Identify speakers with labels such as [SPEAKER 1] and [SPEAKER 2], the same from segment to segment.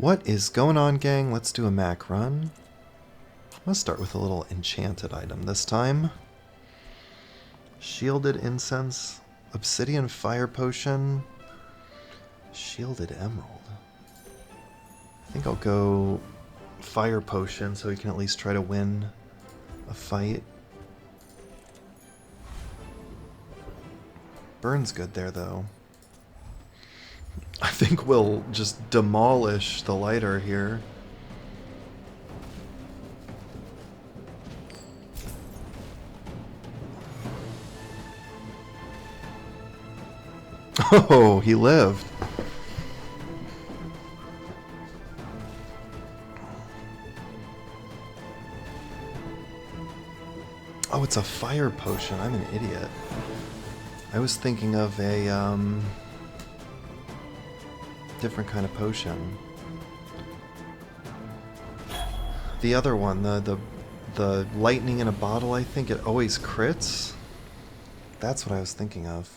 [SPEAKER 1] What is going on, gang? Let's do a Mac run. Let's start with a little enchanted item this time. Shielded Incense, Obsidian Fire Potion, Shielded Emerald. I think I'll go Fire Potion so we can at least try to win a fight. Burn's good there, though. I think we'll just demolish the lighter here. Oh, he lived. Oh, it's a fire potion. I'm an idiot. I was thinking of a different kind of potion. The other one, the lightning in a bottle, I think it always crits. That's what I was thinking of.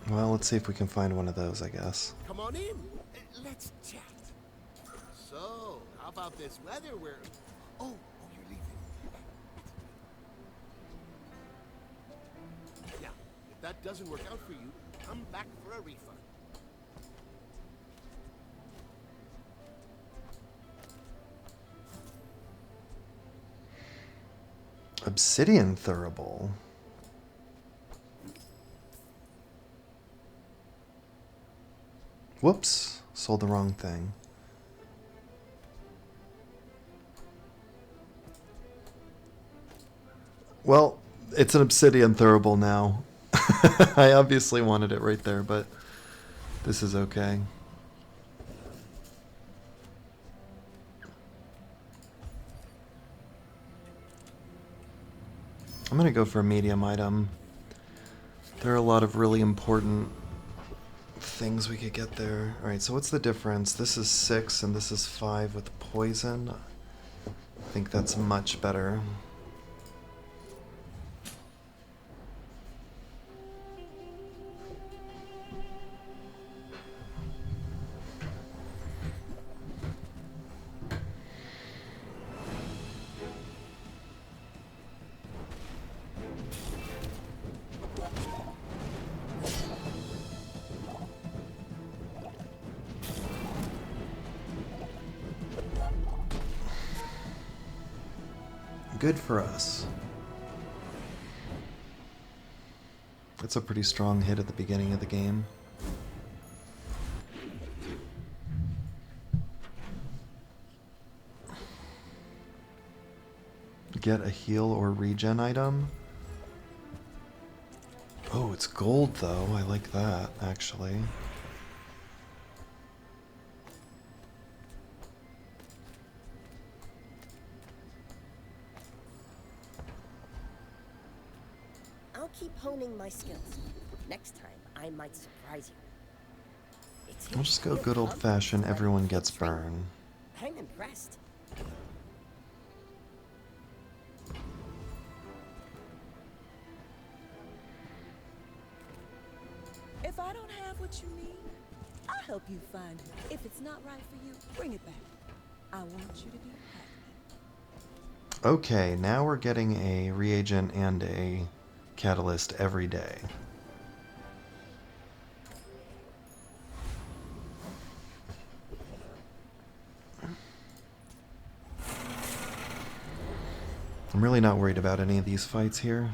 [SPEAKER 1] Well, let's see if we can find one of those, I guess.
[SPEAKER 2] Come on in. Let's chat. So, how about this weather? Oh, you're leaving. Yeah, if that doesn't work out for you, come back for a refund.
[SPEAKER 1] Obsidian Thurible. Whoops, sold the wrong thing. Well, it's an Obsidian Thurible now. I obviously wanted it right there, but this is okay. I'm gonna go for a medium item. There are a lot of really important things we could get there. Alright, so what's the difference? This is 6 and this is 5 with poison. I think that's much better. Good for us. It's a pretty strong hit at the beginning of the game. Get a heal or regen item. Oh, it's gold though. I like that, actually.
[SPEAKER 3] I'll keep honing my skills. Next time, I might surprise you.
[SPEAKER 1] I'll just go good old-fashioned everyone gets burned.
[SPEAKER 3] I'm impressed.
[SPEAKER 4] If I don't have what you need, I'll help you find it. If it's not right for you, bring it back. I want you to be happy.
[SPEAKER 1] Okay, now we're getting a reagent and a catalyst every day. I'm really not worried about any of these fights here.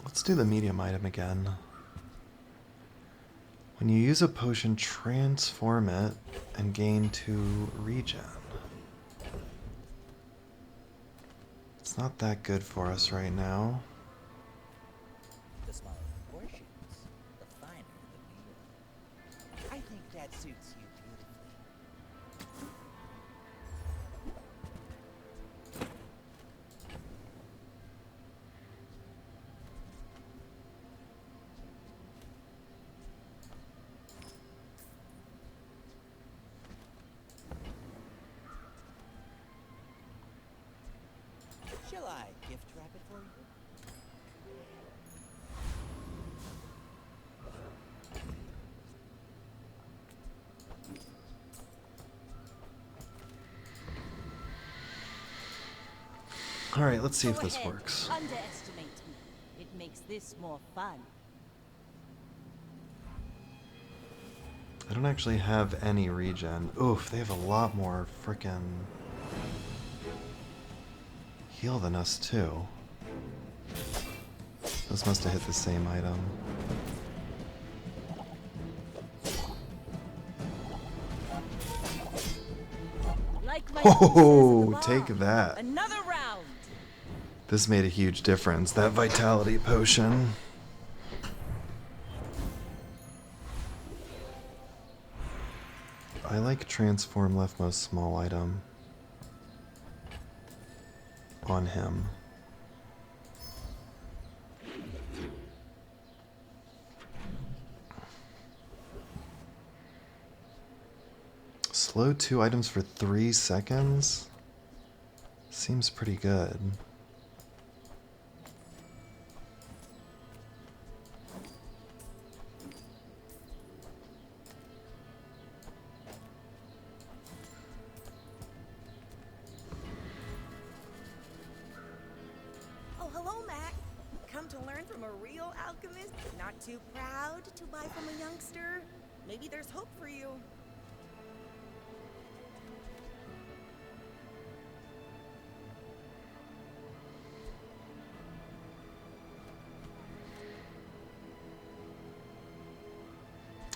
[SPEAKER 1] Let's do the medium item again. When you use a potion, transform it and gain 2 regen. It's not that good for us right now.
[SPEAKER 5] The smaller the portions, the finer the meal. I think that suits you beautifully. Shall I gift wrap it for you?
[SPEAKER 1] Alright, let's see
[SPEAKER 4] Go
[SPEAKER 1] if this
[SPEAKER 4] ahead.
[SPEAKER 1] works.
[SPEAKER 4] Underestimate me. It makes this more fun.
[SPEAKER 1] I don't actually have any regen. Oof, they have a lot more frickin' heal than us, too. Those must have hit the same item.
[SPEAKER 4] Like my
[SPEAKER 1] Oh,
[SPEAKER 4] says at the
[SPEAKER 1] take
[SPEAKER 4] bar.
[SPEAKER 1] that.
[SPEAKER 4] Another round.
[SPEAKER 1] This made a huge difference, that vitality potion. I like transform leftmost small item on him. Slow 2 items for 3 seconds? Seems pretty good.
[SPEAKER 3] Oh, hello, Mac. Come to learn from a real alchemist? Not too proud to buy from a youngster? Maybe there's hope for you.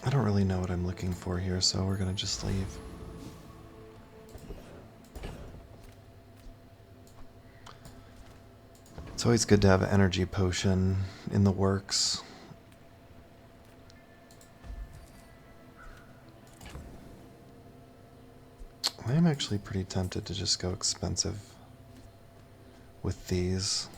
[SPEAKER 1] I don't really know what I'm looking for here, so we're gonna just leave. It's always good to have an energy potion in the works. I am actually pretty tempted to just go expensive with these.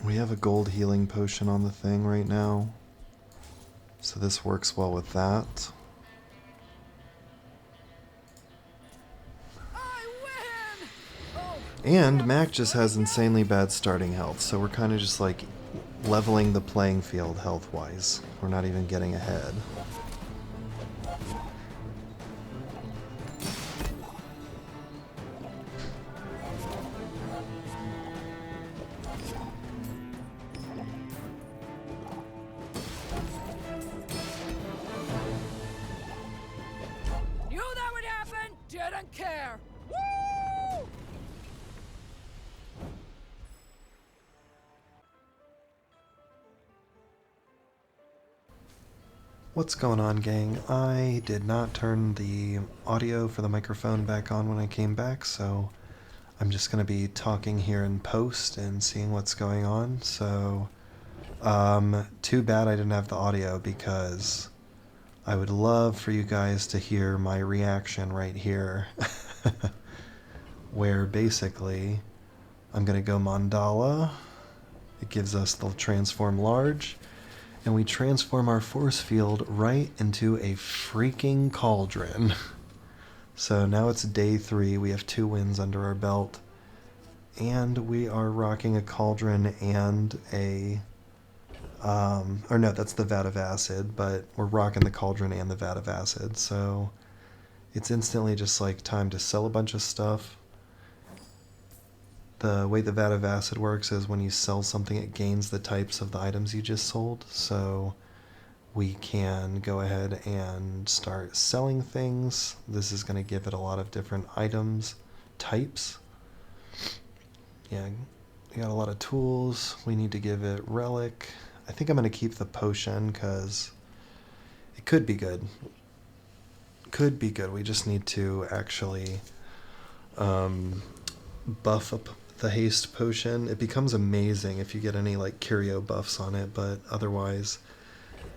[SPEAKER 1] We have a gold healing potion on the thing right now, so this works well with that. And Mac just has insanely bad starting health, so we're kind of just like leveling the playing field health-wise. We're not even getting ahead.
[SPEAKER 6] Knew that would happen! Didn't care! Woo!
[SPEAKER 1] What's going on, gang? I did not turn the audio for the microphone back on when I came back, so I'm just going to be talking here in post and seeing what's going on. So, too bad I didn't have the audio, because I would love for you guys to hear my reaction right here, where basically I'm going to go Mandala. It gives us the transform large. And we transform our force field right into a freaking cauldron. So now it's day 3. We have 2 wins under our belt. And we are rocking a cauldron and a... or no, that's the vat of acid. But we're rocking the cauldron and the vat of acid. So it's instantly just like time to sell a bunch of stuff. The way the vat of acid works is when you sell something, it gains the types of the items you just sold. So we can go ahead and start selling things. This is going to give it a lot of different items, types. Yeah, we got a lot of tools. We need to give it relic. I think I'm going to keep the potion because It could be good. Could be good. We just need to actually buff up the haste potion. It becomes amazing if you get any like curio buffs on it, but otherwise,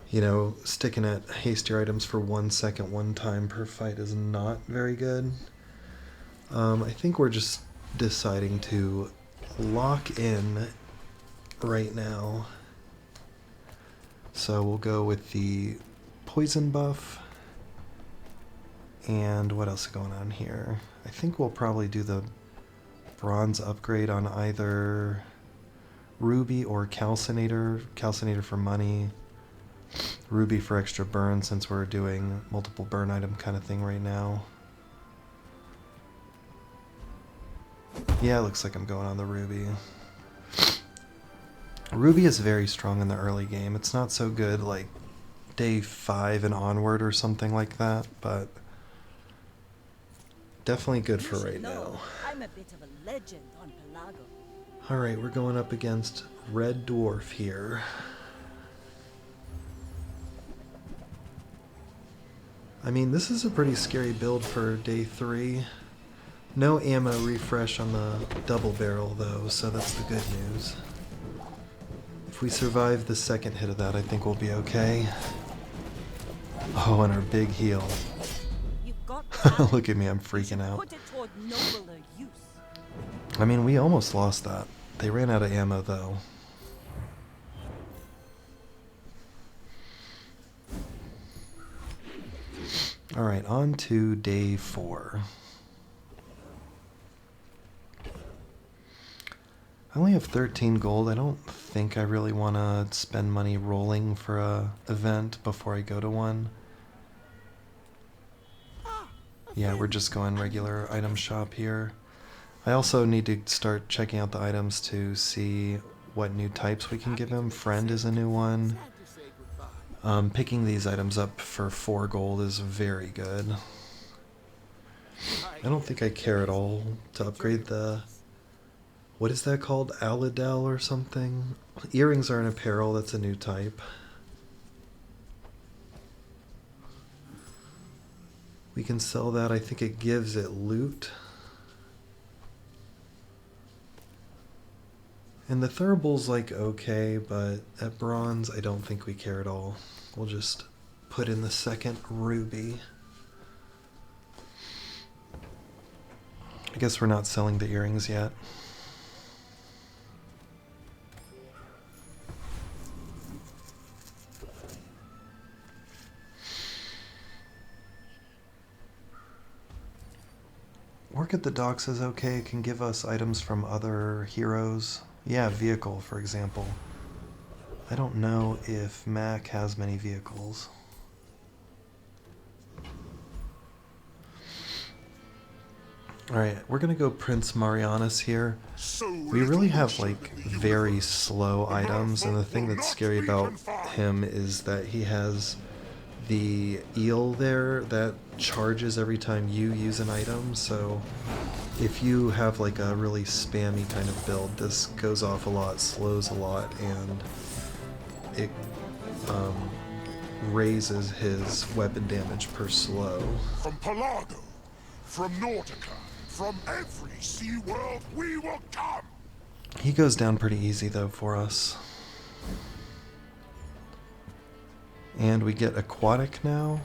[SPEAKER 1] you know, sticking at haste your items for 1 second one time per fight is not very good. I think we're just deciding to lock in right now. So we'll go with the poison buff. And what else is going on here? I think we'll probably do the bronze upgrade on either ruby or calcinator. Calcinator for money. Ruby for extra burn since we're doing multiple burn item kind of thing right now. Yeah, it looks like I'm going on the ruby. Ruby is very strong in the early game. It's not so good like day 5 and onward or something like that, but definitely good for right now.
[SPEAKER 4] I'm a bit of a legend on Pelago.
[SPEAKER 1] Alright, we're going up against Red Dwarf here. I mean, this is a pretty scary build for day 3. No ammo refresh on the double barrel though, so that's the good news. If we survive the second hit of that, I think we'll be okay. Oh, and our big heal.
[SPEAKER 4] You've got
[SPEAKER 1] Look at me, I'm freaking out.
[SPEAKER 4] put it toward nobler use.
[SPEAKER 1] I mean, we almost lost that. They ran out of ammo though. Alright, on to day 4. I only have 13 gold. I don't think I really want to spend money rolling for a event before I go to one. Yeah, we're just going regular item shop here. I also need to start checking out the items to see what new types we can give him. Friend is a new one. Picking these items up for 4 gold is very good. I don't think I care at all to upgrade the... What is that called? Aladel or something? Earrings are an apparel, that's a new type. We can sell that, I think it gives it loot. And the Thurbal's like okay, but at bronze I don't think we care at all. We'll just put in the second ruby. I guess we're not selling the earrings yet. Work at the docks is okay. It can give us items from other heroes. Yeah, vehicle, for example. I don't know if Mac has many vehicles. Alright, we're gonna go Prince Marianus here. We really have like very slow items, and the thing that's scary about him is that he has the eel there that charges every time you use an item, so if you have like a really spammy kind of build, this goes off a lot, slows a lot, and it raises his weapon damage per slow.
[SPEAKER 7] From Pelago, from Nautica, from every sea world we will come!
[SPEAKER 1] He goes down pretty easy though for us. And we get Aquatic now.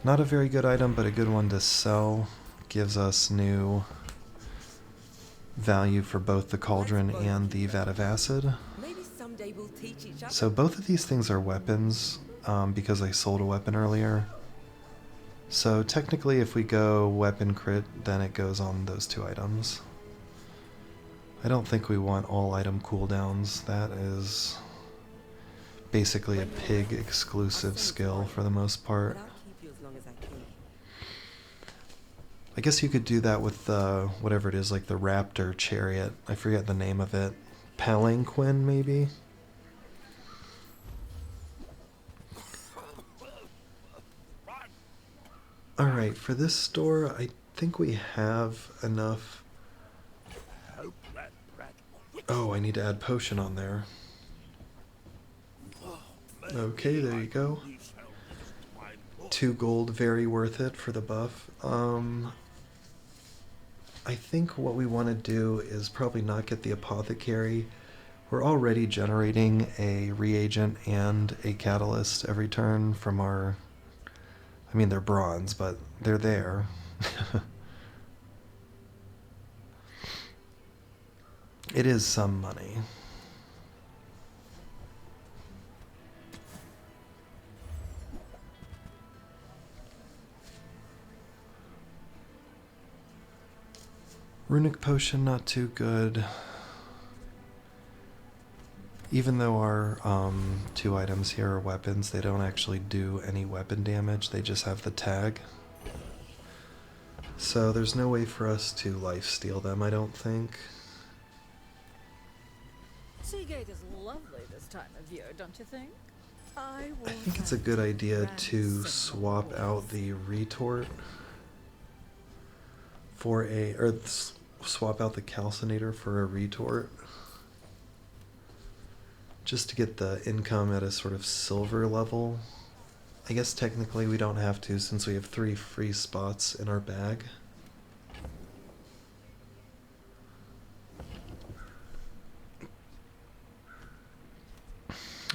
[SPEAKER 1] Not a very good item, but a good one to sell. Gives us new value for both the Cauldron and the Vat of Acid.
[SPEAKER 3] Maybe someday we'll teach each other.
[SPEAKER 1] So both of these things are weapons, because I sold a weapon earlier. So technically if we go weapon crit, then it goes on those 2 items. I don't think we want all item cooldowns. That is basically a pig exclusive skill for the most part.
[SPEAKER 3] But I'll keep you as long as I can.
[SPEAKER 1] I guess you could do that with whatever it is, like the raptor chariot. I forget the name of it. Palanquin, maybe? Alright, for this store, I think we have enough. Oh, I need to add potion on there. Okay, there you go. 2 gold, very worth it for the buff. I think what we want to do is probably not get the apothecary. We're already generating a reagent and a catalyst every turn from our... I mean, they're bronze, but they're there. It is some money. Runic potion, not too good. Even though our 2 items here are weapons, they don't actually do any weapon damage, they just have the tag. So there's no way for us to lifesteal them, I don't think.
[SPEAKER 6] Seagate is lovely this time of year, don't you think?
[SPEAKER 1] I think it's a good idea to swap out the retort for a, or swap out the calcinator for a retort. Just to get the income at a sort of silver level. I guess technically we don't have to since we have 3 free spots in our bag.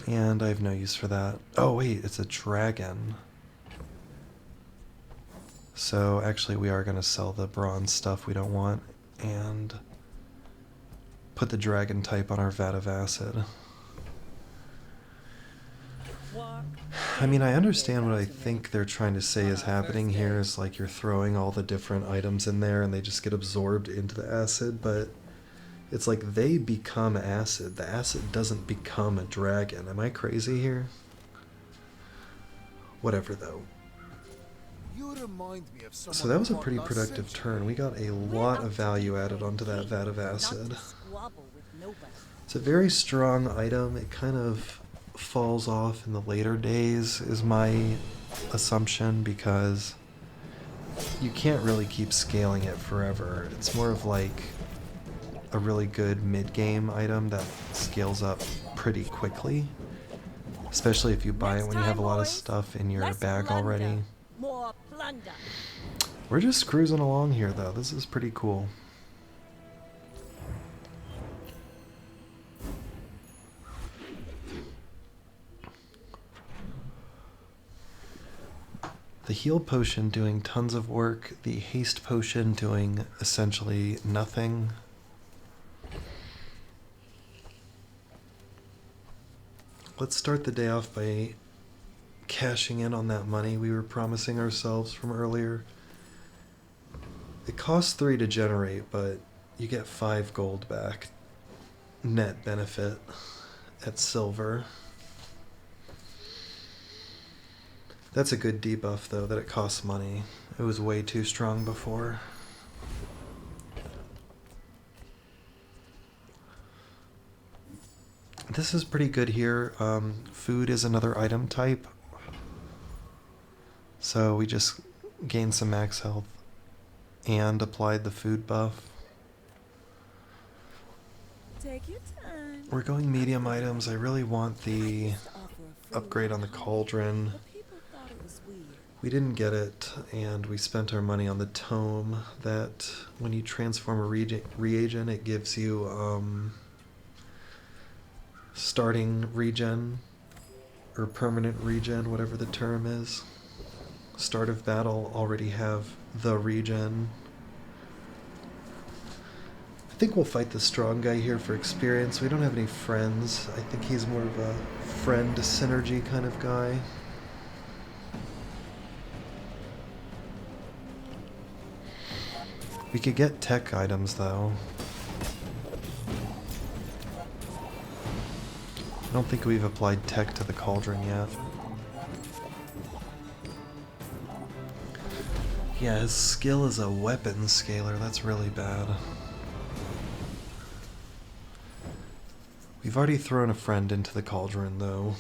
[SPEAKER 1] And I have no use for that. Oh wait, it's a dragon. So actually we are going to sell the bronze stuff we don't want and put the dragon type on our vat of acid. I mean, I understand what I think they're trying to say is happening here is like you're throwing all the different items in there and they just get absorbed into the acid, but it's like they become acid. The acid doesn't become a dragon. Am I crazy here? Whatever though.
[SPEAKER 2] You remind me of someone
[SPEAKER 1] So that was a
[SPEAKER 2] who
[SPEAKER 1] pretty
[SPEAKER 2] fought last
[SPEAKER 1] productive
[SPEAKER 2] century.
[SPEAKER 1] turn. We got a lot of value added onto that vat of acid. It's a very strong item. It kind of falls off in the later days is my assumption because you can't really keep scaling it forever. It's more of like a really good mid-game item that scales up pretty quickly, especially if you buy it when you have a lot of stuff in your bag already.
[SPEAKER 4] More plunder.
[SPEAKER 1] We're just cruising along here though. This is pretty cool. The heal potion doing tons of work, the haste potion doing essentially nothing. Let's start the day off by cashing in on that money we were promising ourselves from earlier. It costs 3 to generate, but you get 5 gold back. Net benefit at silver. That's a good debuff though, that it costs money. It was way too strong before. This is pretty good here. Food is another item type. So we just gained some max health and applied the food buff.
[SPEAKER 4] Take your time.
[SPEAKER 1] We're going medium items. I really want the upgrade on the cauldron.
[SPEAKER 4] But people thought it was weird.
[SPEAKER 1] We didn't get it, and we spent our money on the tome that when you transform a reagent, it gives you starting regen, or permanent regen, whatever the term is. Start of battle, already have the regen. I think we'll fight the strong guy here for experience. We don't have any friends. I think he's more of a friend synergy kind of guy. We could get tech items though. I don't think we've applied tech to the cauldron yet. Yeah, his skill is a weapon scaler. That's really bad. We've already thrown a friend into the cauldron though.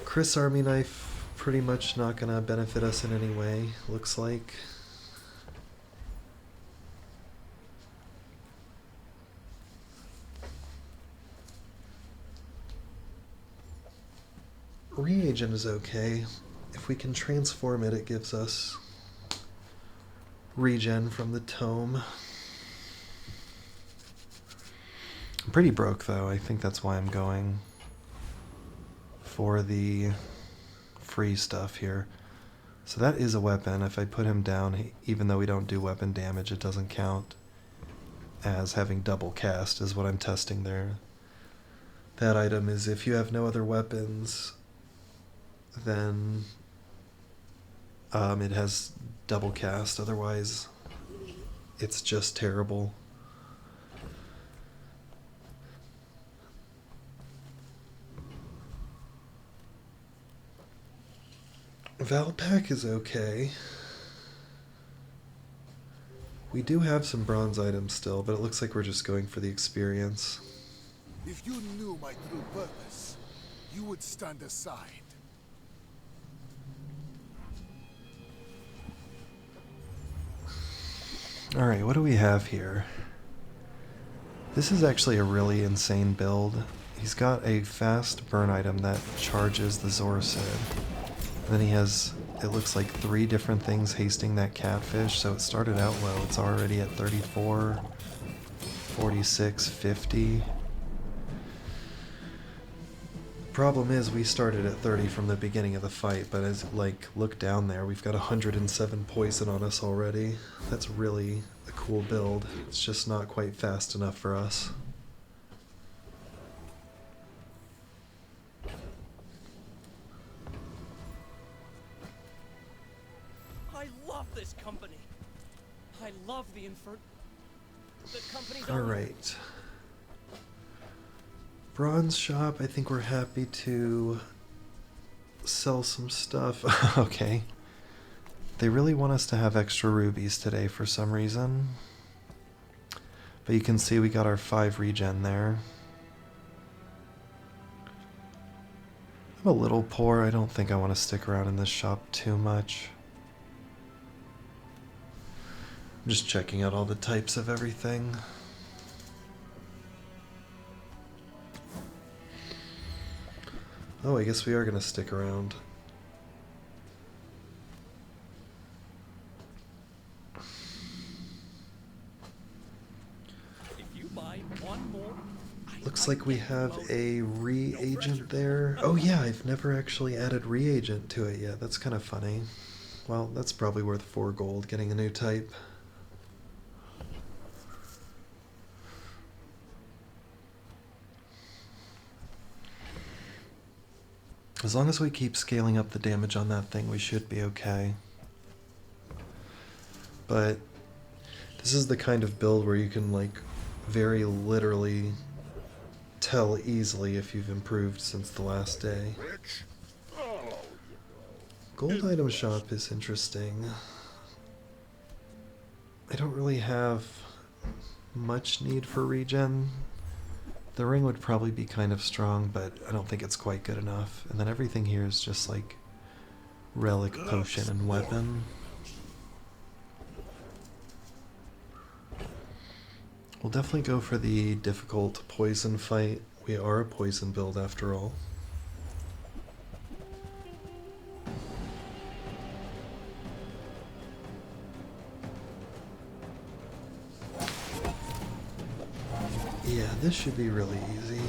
[SPEAKER 1] Chris Army Knife pretty much not gonna benefit us in any way, looks like. reagent is okay. If we can transform it, it gives us regen from the tome. I'm pretty broke though. I think that's why I'm going for the free stuff here. So that is a weapon. If I put him down, even though we don't do weapon damage, it doesn't count as having double cast is what I'm testing there. That item is if you have no other weapons, then it has double cast. Otherwise, it's just terrible. Valpak is okay. We do have some bronze items still, but it looks like we're just going for the experience.
[SPEAKER 7] If you knew my true purpose, you would stand aside.
[SPEAKER 1] Alright, what do we have here? This is actually a really insane build. He's got a fast burn item that charges the Zorsid. Then he has, it looks like 3 different things hasting that catfish, so it started out low. It's already at 34, 46, 50. Problem is, we started at 30 from the beginning of the fight, but as look down there, we've got 107 poison on us already. That's really a cool build. It's just not quite fast enough for us.
[SPEAKER 6] I love this company. I love the company's
[SPEAKER 1] Alright. Bronze shop, I think we're happy to sell some stuff. Okay. They really want us to have extra rubies today for some reason. But you can see we got our 5 regen there. I'm a little poor. I don't think I want to stick around in this shop too much. I'm just checking out all the types of everything. Oh, I guess we are going to stick around.
[SPEAKER 6] If you buy one more,
[SPEAKER 1] Looks like we have a reagent there. Oh yeah, I've never actually added reagent to it yet. That's kind of funny. Well, that's probably worth 4 gold getting a new type. As long as we keep scaling up the damage on that thing, we should be okay. But this is the kind of build where you can very literally tell easily if you've improved since the last day. Gold item shop is interesting. I don't really have much need for regen. The ring would probably be kind of strong, but I don't think it's quite good enough. And then everything here is just relic, potion, and weapon. We'll definitely go for the difficult poison fight. We are a poison build after all. Yeah, this should be really easy.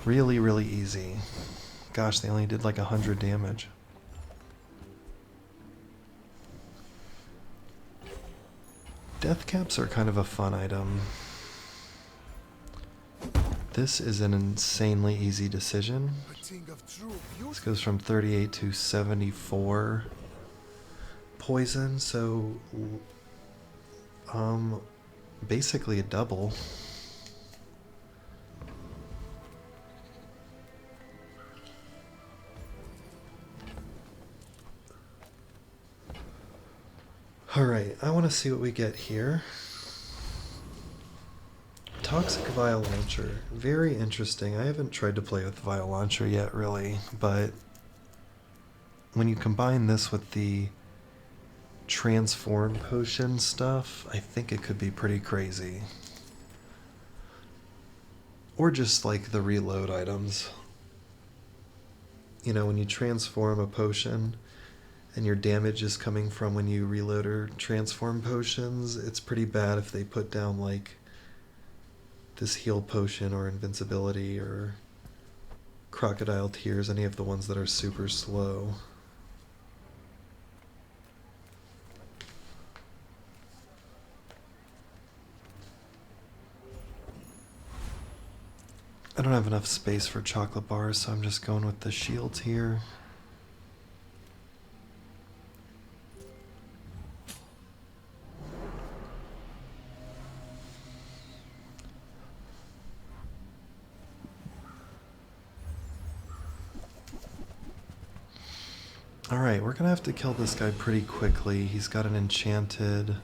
[SPEAKER 1] Really, really easy. Gosh, they only did 100 damage. Death caps are kind of a fun item. This is an insanely easy decision. This goes from 38 to 74 poison, so basically a double. Alright, I want to see what we get here. Toxic Vial Launcher. Very interesting. I haven't tried to play with Vial Launcher yet, really, but when you combine this with the transform potion stuff, I think it could be pretty crazy. Or just like the reload items. You know, when you transform a potion and your damage is coming from when you reload or transform potions, it's pretty bad if they put down like this heal potion or invincibility or crocodile tears, any of the ones that are super slow. I don't have enough space for chocolate bars, so I'm just going with the shields here. Alright, we're gonna have to kill this guy pretty quickly. He's got an enchanted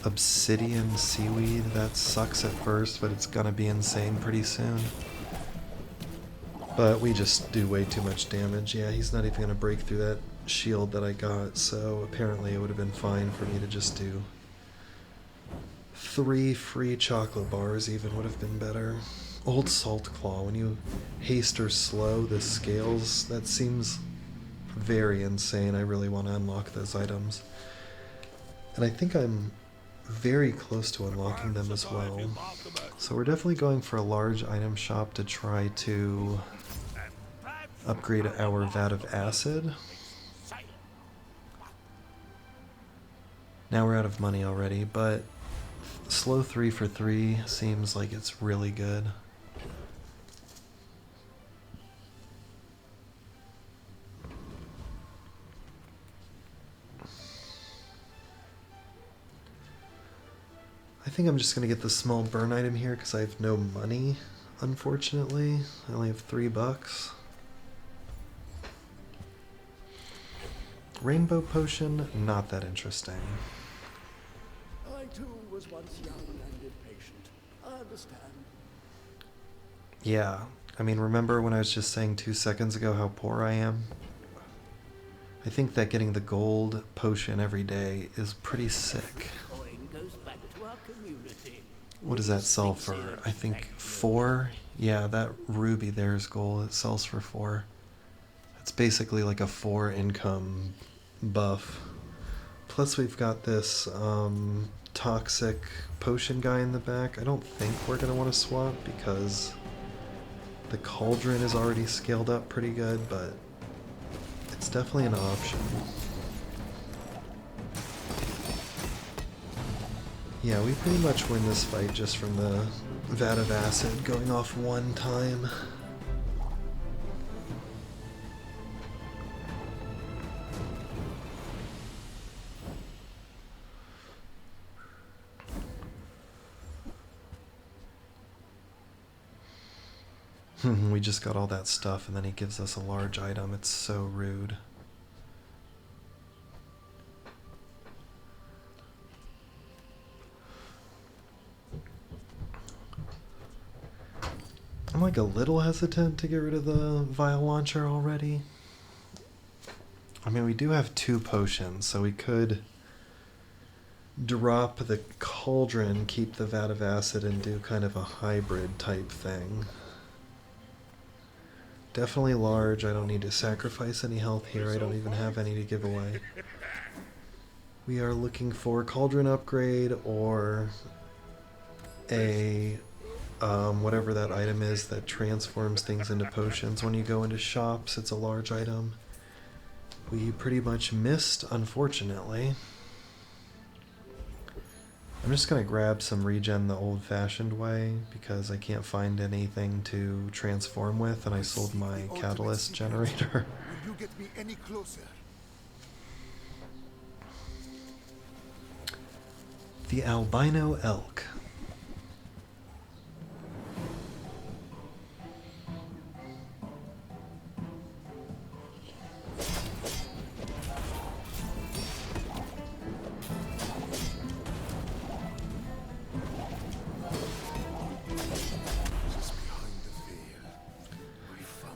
[SPEAKER 1] obsidian seaweed. That sucks at first, but it's gonna be insane pretty soon. But we just do way too much damage. Yeah, he's not even gonna break through that shield that I got, so apparently it would have been fine for me to just do 3 free chocolate bars, even would have been better. Old Salt Claw, when you haste or slow the scales, that seems very insane. I really want to unlock those items. And I think I'm very close to unlocking them as well. So we're definitely going for a large item shop to try to upgrade our vat of acid. Now we're out of money already, but slow 3 for 3 seems like it's really good. I think I'm just going to get the small burn item here because I have no money, unfortunately. I only have $3. Rainbow potion, not that interesting.
[SPEAKER 8] I too was once young and impatient. I understand.
[SPEAKER 1] Yeah, I mean, remember when I was just saying 2 seconds ago how poor I am? I think that getting the gold potion every day is pretty sick. What does that sell for? I think 4? Yeah, that ruby there is gold. It sells for 4. It's basically like a 4 income buff. Plus we've got this toxic potion guy in the back. I don't think we're going to want to swap because the cauldron is already scaled up pretty good, but it's definitely an option. Yeah, we pretty much win this fight just from the vat of acid going off one time. We just got all that stuff and then he gives us a large item. It's so rude. I'm like a little hesitant to get rid of the vial launcher already. I mean, we do have 2 potions, so we could drop the cauldron, keep the vat of acid, and do kind of a hybrid type thing. Definitely large. I don't need to sacrifice any health here. I don't even have any to give away. We are looking for cauldron upgrade or a whatever that item is that transforms things into potions. When you go into shops, it's a large item. We pretty much missed, unfortunately. I'm just going to grab some regen the old-fashioned way because I can't find anything to transform with, and I sold my catalyst generator.
[SPEAKER 2] Will you get me any closer?
[SPEAKER 1] The albino elk.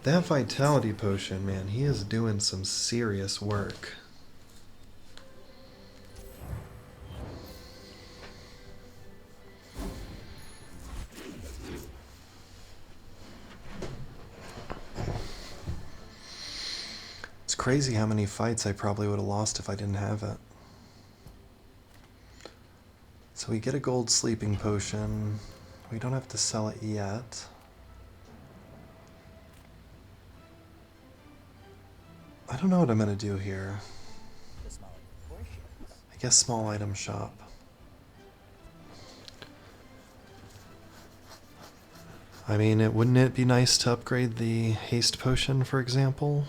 [SPEAKER 1] That vitality potion, man, he is doing some serious work. It's crazy how many fights I probably would have lost if I didn't have it. So we get a gold sleeping potion. We don't have to sell it yet. I don't know what I'm going to do here.
[SPEAKER 5] The smaller portions.
[SPEAKER 1] I guess small item shop. I mean, wouldn't it be nice to upgrade the haste potion, for example?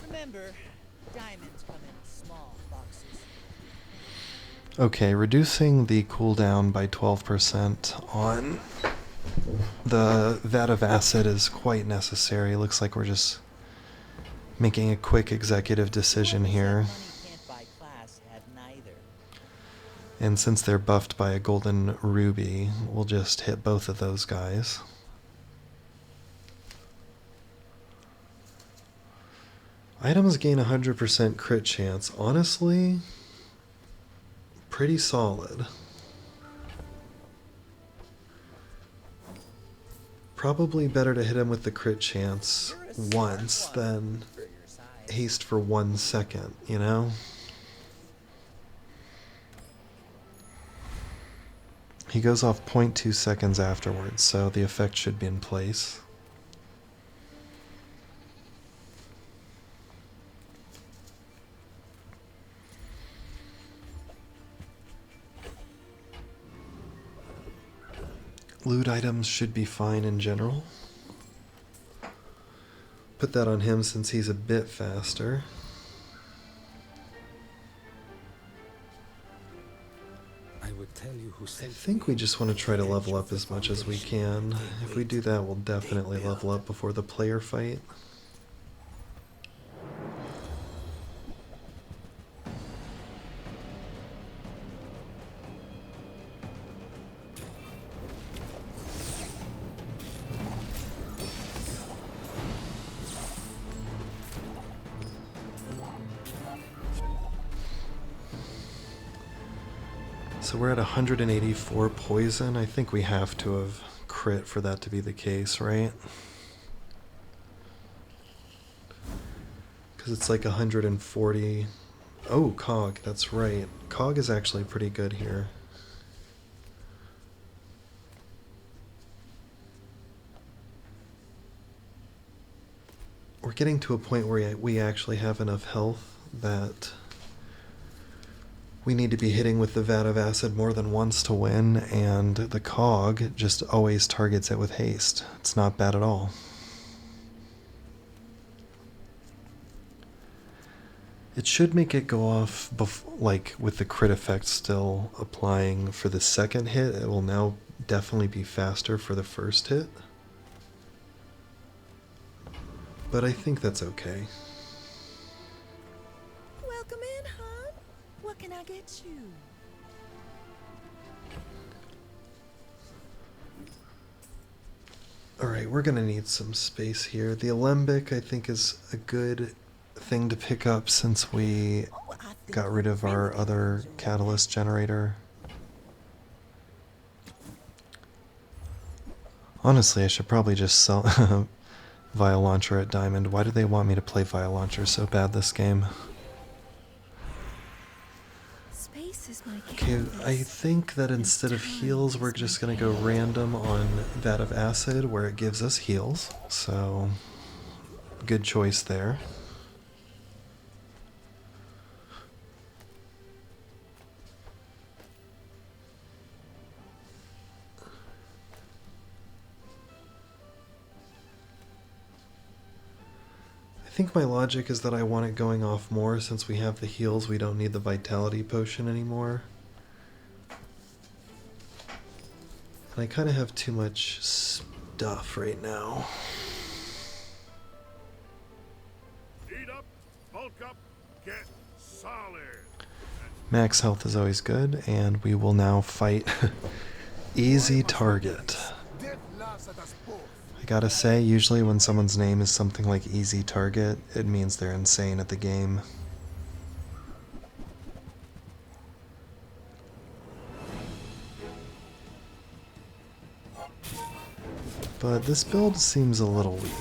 [SPEAKER 5] Remember, diamonds come in small boxes.
[SPEAKER 1] Okay, reducing the cooldown by 12% on the vat of acid is quite necessary. Looks like we're just making a quick executive decision here.
[SPEAKER 5] Money can't buy class have neither.
[SPEAKER 1] And since they're buffed by a golden ruby, we'll just hit both of those guys. Items gain 100% crit chance. Honestly, pretty solid. Probably better to hit him with the crit chance once than
[SPEAKER 5] For your size.
[SPEAKER 1] haste for 1 second, you know? He goes off 0.2 seconds afterwards, so the effect should be in place. Loot items should be fine in general. Put that on him since he's a bit faster.
[SPEAKER 9] I would tell you who
[SPEAKER 1] I
[SPEAKER 9] sent
[SPEAKER 1] think we just want to try to level up as much as we can. If we do that, we'll definitely level up before the player fight. So we're at 184 poison. I think we have to have crit for that to be the case, right? Because it's like 140. Oh, Cog, that's right. Cog is actually pretty good here. We're getting to a point where we actually have enough health that we need to be hitting with the vat of acid more than once to win, and the Cog just always targets it with haste. It's not bad at all. It should make it go off, like with the crit effect still applying for the second hit. It will now definitely be faster for the first hit. But I think that's okay.
[SPEAKER 4] Welcome in, hon. What can I get you?
[SPEAKER 1] Alright, we're gonna need some space here. The Alembic, I think, is a good thing to pick up since we
[SPEAKER 4] Oh, I think
[SPEAKER 1] got rid of our other catalyst generator. Honestly, I should probably just sell Vile Launcher at Diamond. Why do they want me to play Vile Launcher so bad this game?
[SPEAKER 4] space is my
[SPEAKER 1] Okay, I think that instead of heals, we're just gonna go random on Vat of Acid, where it gives us heals. So, good choice there. I think my logic is that I want it going off more since we have the heals. We don't need the vitality potion anymore. And I kind of have too much stuff right now.
[SPEAKER 7] Eat up, bulk up, get solid.
[SPEAKER 1] Max health is always good, and we will now fight Easy Target.
[SPEAKER 7] Death laughs at us both.
[SPEAKER 1] gotta say, usually when someone's name is something like Easy Target, it means they're insane at the game. But this build seems a little weak.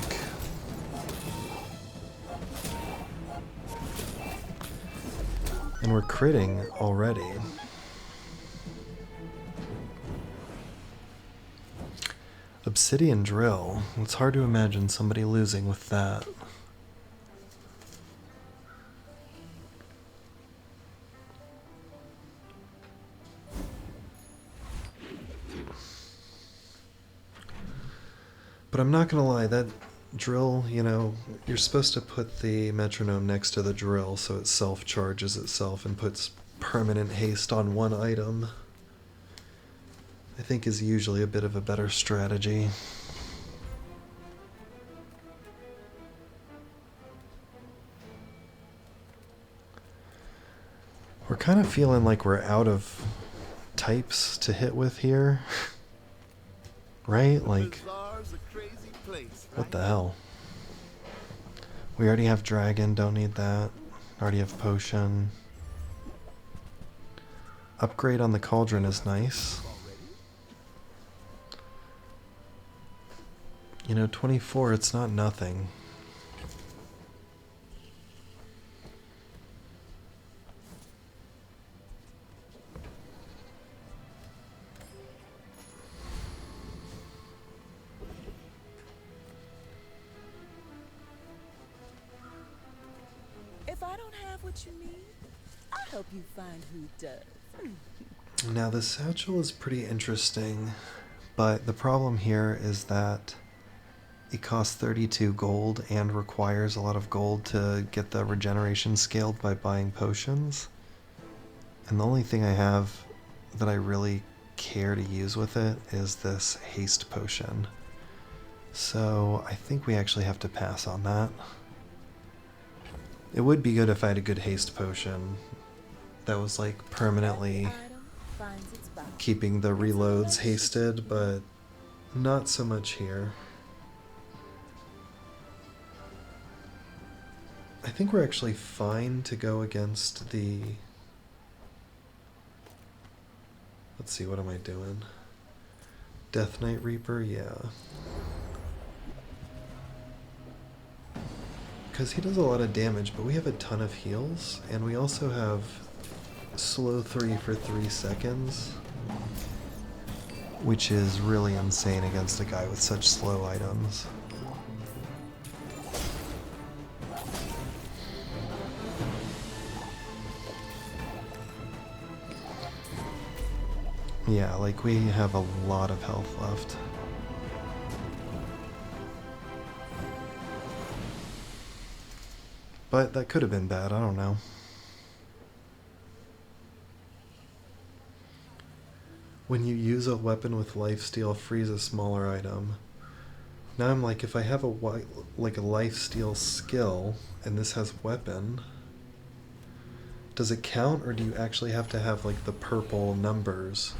[SPEAKER 1] And we're critting already. Obsidian drill. It's hard to imagine somebody losing with that. But I'm not gonna lie, that drill, you know, you're supposed to put the metronome next to the drill so it self-charges itself and puts permanent haste on one item. I think is usually a bit of a better strategy. We're kind of feeling like we're out of types to hit with here. Right? Like,
[SPEAKER 2] Bazaar's a crazy place,
[SPEAKER 1] what
[SPEAKER 2] right?
[SPEAKER 1] the hell? We already have dragon, don't need that. Already have potion. Upgrade on the cauldron is nice. You know, 24, it's not nothing.
[SPEAKER 4] If I don't have what you need, I'll help you find who does.
[SPEAKER 1] Now, the satchel is pretty interesting, but the problem here is that it costs 32 gold and requires a lot of gold to get the regeneration scaled by buying potions. And the only thing I have that I really care to use with it is this haste potion. So I think we actually have to pass on that. It would be good if I had a good haste potion that was like permanently
[SPEAKER 4] Item finds its buyer.
[SPEAKER 1] keeping the reloads hasted, but not so much here. I think we're actually fine to go against the... Let's see, what am I doing? Death Knight Reaper, yeah. Because he does a lot of damage, but we have a ton of heals, and we also have slow 3 for 3 seconds, which is really insane against a guy with such slow items. Yeah, like we have a lot of health left. But that could have been bad, I don't know. When you use a weapon with lifesteal, freeze a smaller item. Now I'm like, if I have a lifesteal skill and this has weapon, does it count, or do you actually have to have like the purple numbers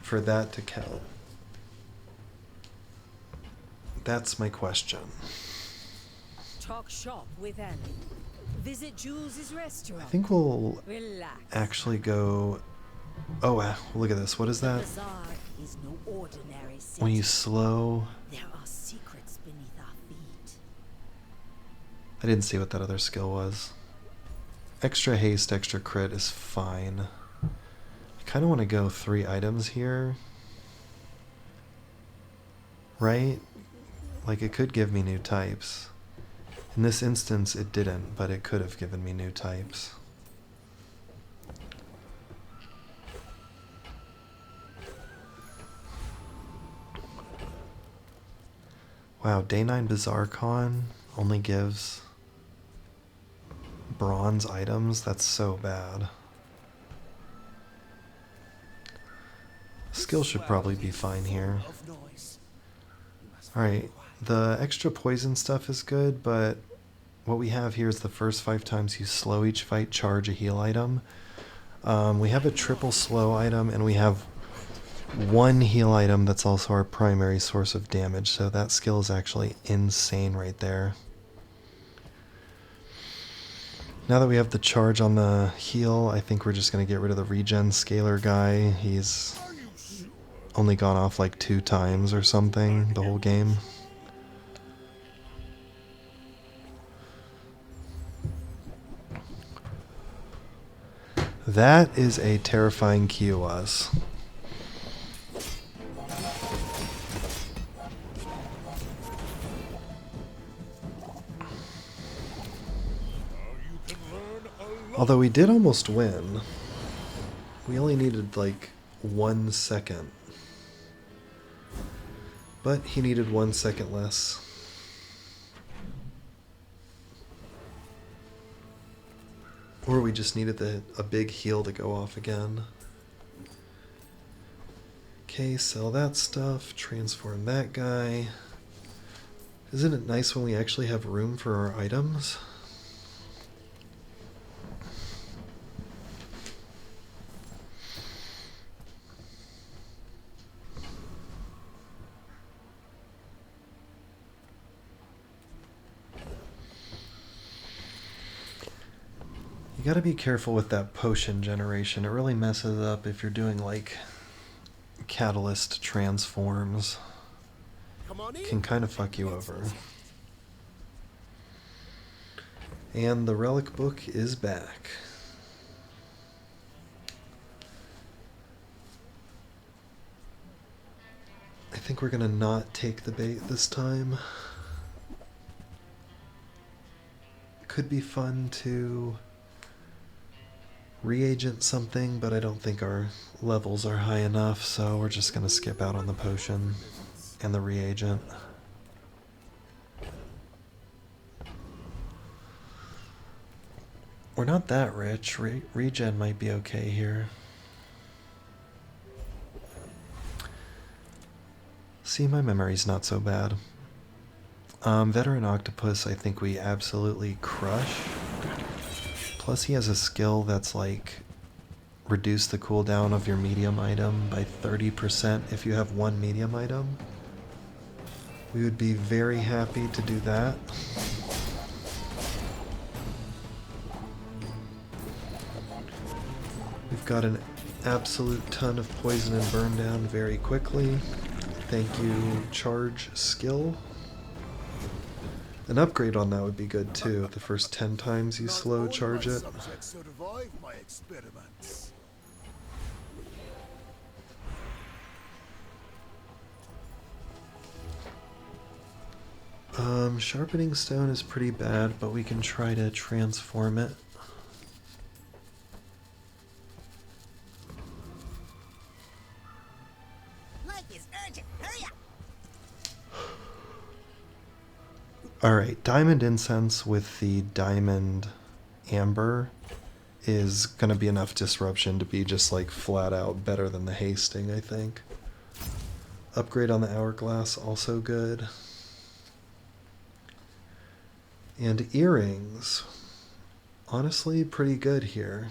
[SPEAKER 1] for that to count? That's my question.
[SPEAKER 6] Talk shop with Annie. Visit Jules's restaurant.
[SPEAKER 1] I think we'll
[SPEAKER 6] Relax.
[SPEAKER 1] actually go... Oh, look at this. What is that?
[SPEAKER 6] Bazaar is no ordinary city.
[SPEAKER 1] When you slow...
[SPEAKER 6] There are secrets beneath our feet.
[SPEAKER 1] I didn't see what that other skill was. Extra haste, extra crit is fine. I kind of want to go 3 items here. Right? Like, it could give me new types. In this instance, it didn't, but it could have given me new types. Wow, Day 9 Bazaar Con only gives bronze items? That's so bad. Skill should probably be fine here. Alright, the extra poison stuff is good, but what we have here is the first 5 times you slow each fight, charge a heal item. We have a triple slow item, and we have one heal item that's also our primary source of damage, so that skill is actually insane right there. Now that we have the charge on the heal, I think we're just going to get rid of the regen scaler guy. He's only gone off like 2 times or something the whole game. That is a terrifying Kiowas. Although we did almost win. We only needed like 1 second. But he needed 1 second less. Or we just needed a big heal to go off again. Okay, sell that stuff, transform that guy. Isn't it nice when we actually have room for our items? You gotta be careful with that potion generation. It really messes up if you're doing like catalyst transforms.
[SPEAKER 2] Come on in.
[SPEAKER 1] Can kind of fuck you over. And the relic book is back. I think we're gonna not take the bait this time. Could be fun to reagent something, but I don't think our levels are high enough, so we're just gonna skip out on the potion and the reagent. We're not that rich. Regen might be okay here. See, my memory's not so bad. Veteran Octopus, I think we absolutely crush. Plus he has a skill that's like reduce the cooldown of your medium item by 30% if you have 1 medium item. We would be very happy to do that. We've got an absolute ton of poison and burn down very quickly. Thank you, charge skill. An upgrade on that would be good too. The first 10 times you slow charge it.
[SPEAKER 2] Survive my experiments.
[SPEAKER 1] Sharpening stone is pretty bad, but we can try to transform it.
[SPEAKER 3] Life is urgent. Hurry up.
[SPEAKER 1] Alright, diamond incense with the diamond amber is going to be enough disruption to be just like flat out better than the hasting, I think. Upgrade on the hourglass, also good. And earrings, honestly pretty good here.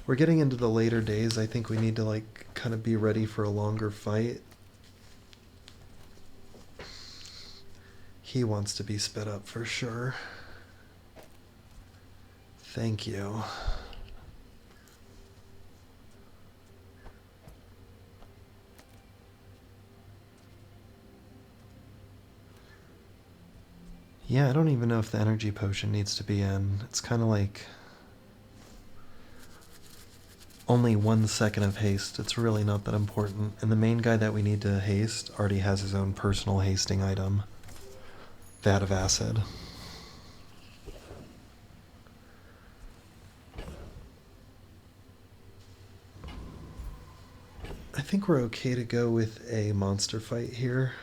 [SPEAKER 1] We're getting into the later days. I think we need to like kind of be ready for a longer fight. He wants to be sped up for sure. Thank you. Yeah, I don't even know if the energy potion needs to be in. It's kind of like only 1 second of haste. It's really not that important. And the main guy that we need to haste already has his own personal hasting item. Vat of acid. I think we're okay to go with a monster fight here.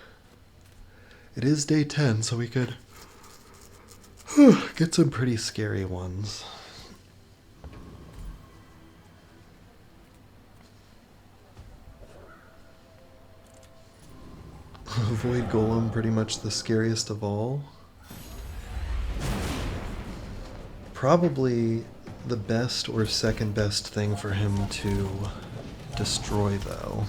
[SPEAKER 1] It is day 10, so we could get some pretty scary ones. Void Golem, pretty much the scariest of all. Probably the best or second best thing for him to destroy, though.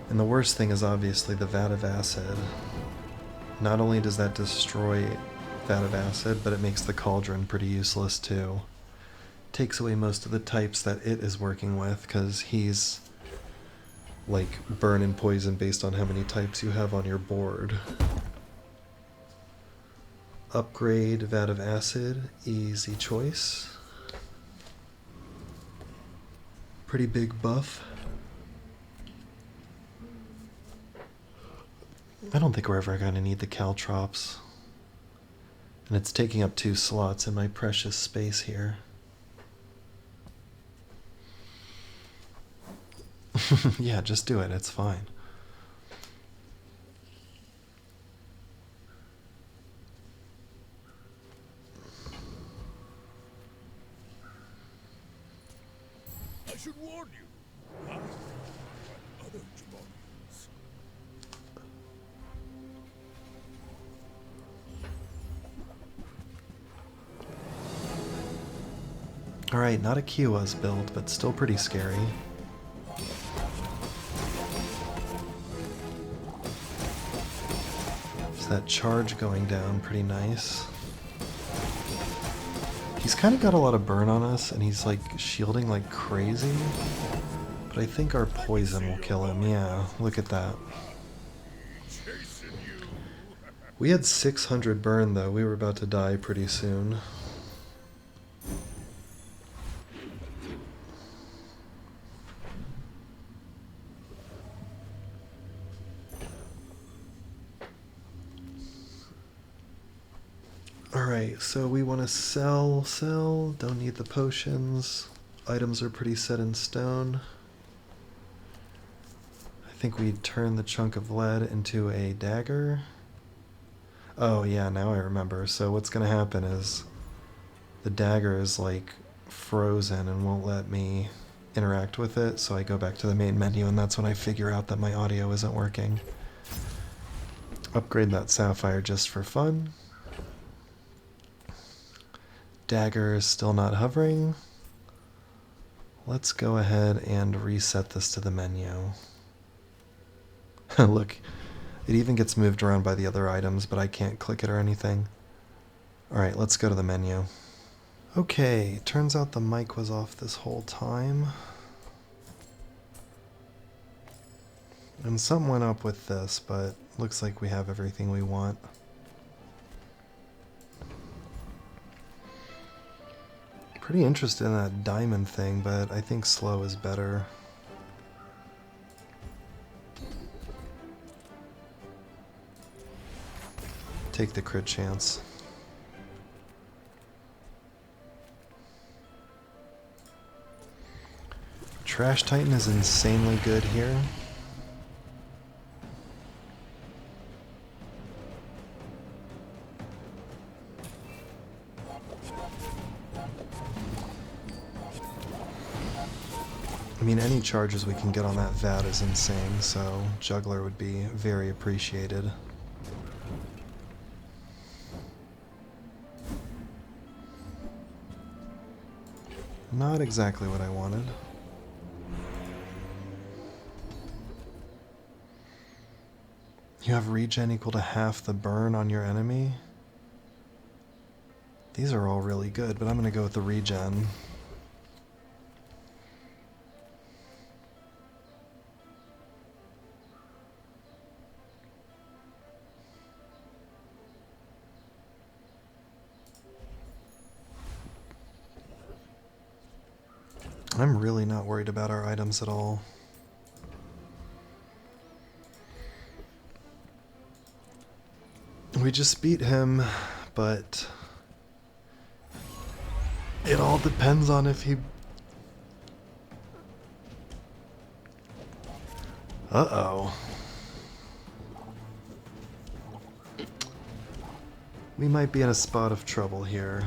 [SPEAKER 1] And the worst thing is obviously the vat of acid. Not only does that destroy vat of acid, but it makes the cauldron pretty useless too. Takes away most of the types that it is working with, because he's like burn and poison based on how many types you have on your board. Upgrade vat of acid, easy choice. Pretty big buff. I don't think we're ever going to need the caltrops. And it's taking up 2 slots in my precious space here. Yeah, just do it. It's fine.
[SPEAKER 7] I should warn you. I have other bodies.
[SPEAKER 1] Alright, not a Kiowa's build, but still pretty scary. So that charge going down, pretty nice. He's kind of got a lot of burn on us, and he's like shielding like crazy. But I think our poison will kill him. Yeah, look at that. We had 600 burn though. We were about to die pretty soon. Alright, so we want to sell, don't need the potions. Items are pretty set in stone. I think we turn the chunk of lead into a dagger. Oh yeah, now I remember. So what's going to happen is the dagger is like frozen and won't let me interact with it, so I go back to the main menu and that's when I figure out that my audio isn't working. Upgrade that sapphire just for fun. Dagger is still not hovering. Let's go ahead and reset this to the menu. Look, it even gets moved around by the other items, but I can't click it or anything. Alright, let's go to the menu. Okay, turns out the mic was off this whole time. And something went up with this, but looks like we have everything we want. Pretty interested in that diamond thing, but I think slow is better. Take the crit chance. Trash Titan is insanely good here. I mean, any charges we can get on that vat is insane, so Juggler would be very appreciated. Not exactly what I wanted. You have regen equal to half the burn on your enemy? These are all really good, but I'm going to go with the regen. I'm really not worried about our items at all. We just beat him, but it all depends on if he... Uh-oh. We might be in a spot of trouble here.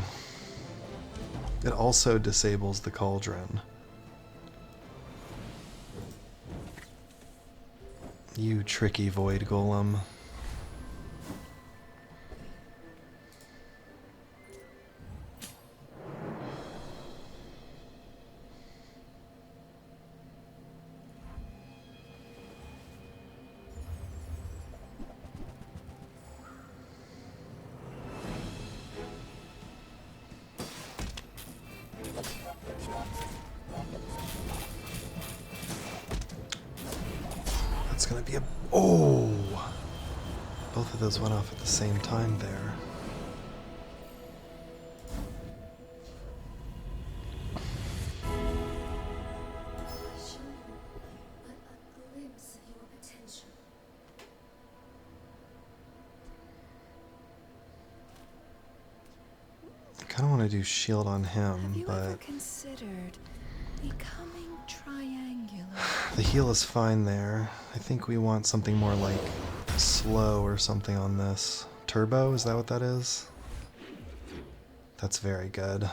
[SPEAKER 1] It also disables the cauldron. You tricky void golem. gonna be a... Oh! Both of those went off at the same time there. I kind of want to do shield on him,
[SPEAKER 4] Have you
[SPEAKER 1] but
[SPEAKER 4] ever considered becoming triangular?
[SPEAKER 1] the heal is fine there. I think we want something more like slow or something on this. Turbo, is that what that is? That's very good.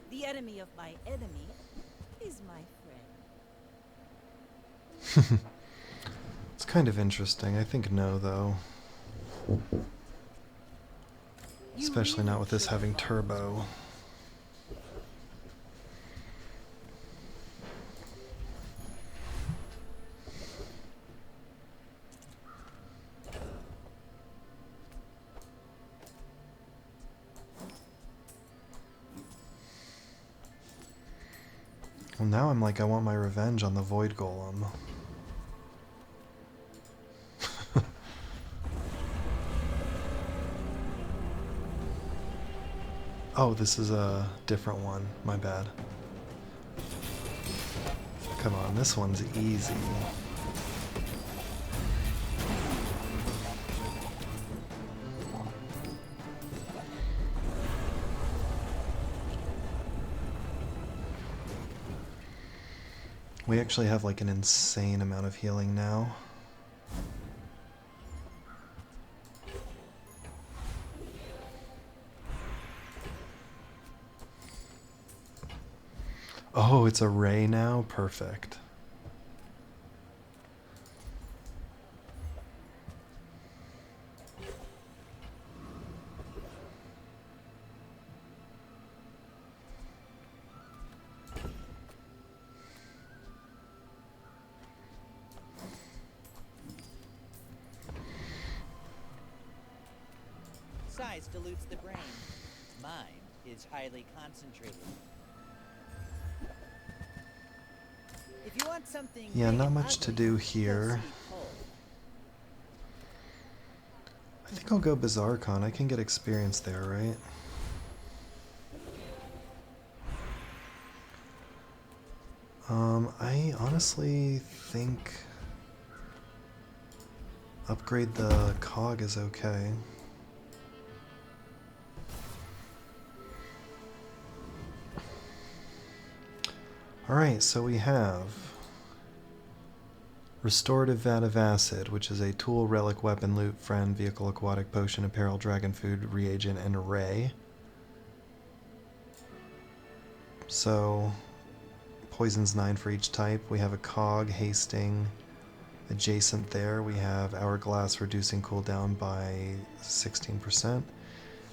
[SPEAKER 4] The enemy of my enemy is my friend.
[SPEAKER 1] It's kind of interesting. I think no, though. Especially not with this having turbo. Well, now I'm like, I want my revenge on the Void Golem. Oh, this is a different one. My bad. Come on, this one's easy. We actually have like an insane amount of healing now. Oh, it's a ray now? Perfect.
[SPEAKER 5] Size dilutes the brain. Mine is highly concentrated. If you want something
[SPEAKER 1] Yeah,
[SPEAKER 5] big
[SPEAKER 1] not
[SPEAKER 5] and
[SPEAKER 1] much to
[SPEAKER 5] ugly,
[SPEAKER 1] do
[SPEAKER 5] go
[SPEAKER 1] here.
[SPEAKER 5] see Cole.
[SPEAKER 1] I think I'll go Bazaar Con. I can get experience there, right? I honestly think upgrade the cog is okay. Alright, so we have Restorative Vat of Acid, which is a tool, relic, weapon, loot, friend, vehicle, aquatic, potion, apparel, dragon food, reagent, and array. So, poison's 9 for each type. We have a cog, hasting, adjacent there. We have hourglass, reducing cooldown by 16%.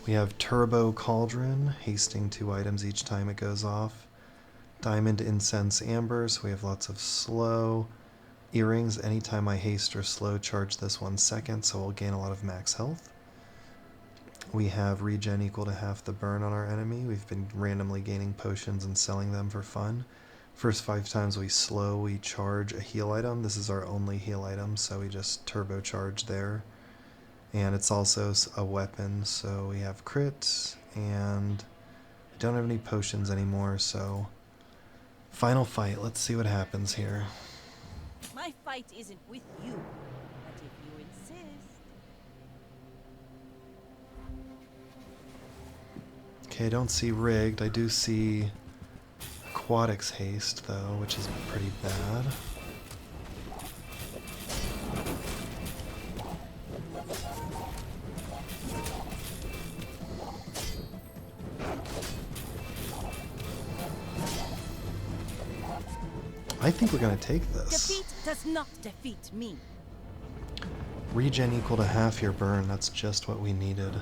[SPEAKER 1] We have turbo cauldron, hasting 2 items each time it goes off. Diamond, incense, amber, so we have lots of slow. Earrings, anytime I haste or slow, charge this 1 second, so we'll gain a lot of max health. We have regen equal to half the burn on our enemy. We've been randomly gaining potions and selling them for fun. First 5 times we slow, we charge a heal item. This is our only heal item, so we just turbocharge there. And it's also a weapon, so we have crits, and I don't have any potions anymore, so... Final fight, let's see what happens here.
[SPEAKER 4] My fight isn't with you, but if you insist.
[SPEAKER 1] Okay, I don't see rigged. I do see aquatics haste, though, which is pretty bad. I think we're going to take this.
[SPEAKER 4] Defeat does not defeat me.
[SPEAKER 1] Regen equal to half your burn. That's just what we needed.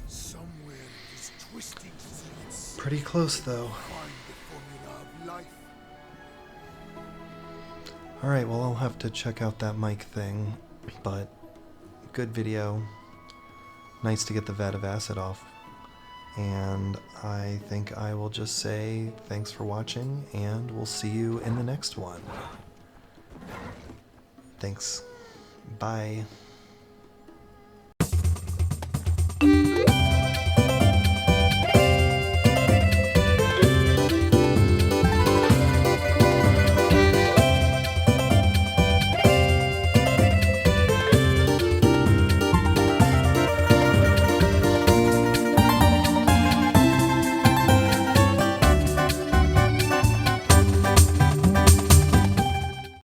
[SPEAKER 7] Somewhere
[SPEAKER 1] Pretty close though.
[SPEAKER 2] Find the formula of life.
[SPEAKER 1] Alright, well, I'll have to check out that mic thing, but good video. Nice to get the vat of acid off. And I think I will just say thanks for watching, and we'll see you in the next one. Thanks. Bye.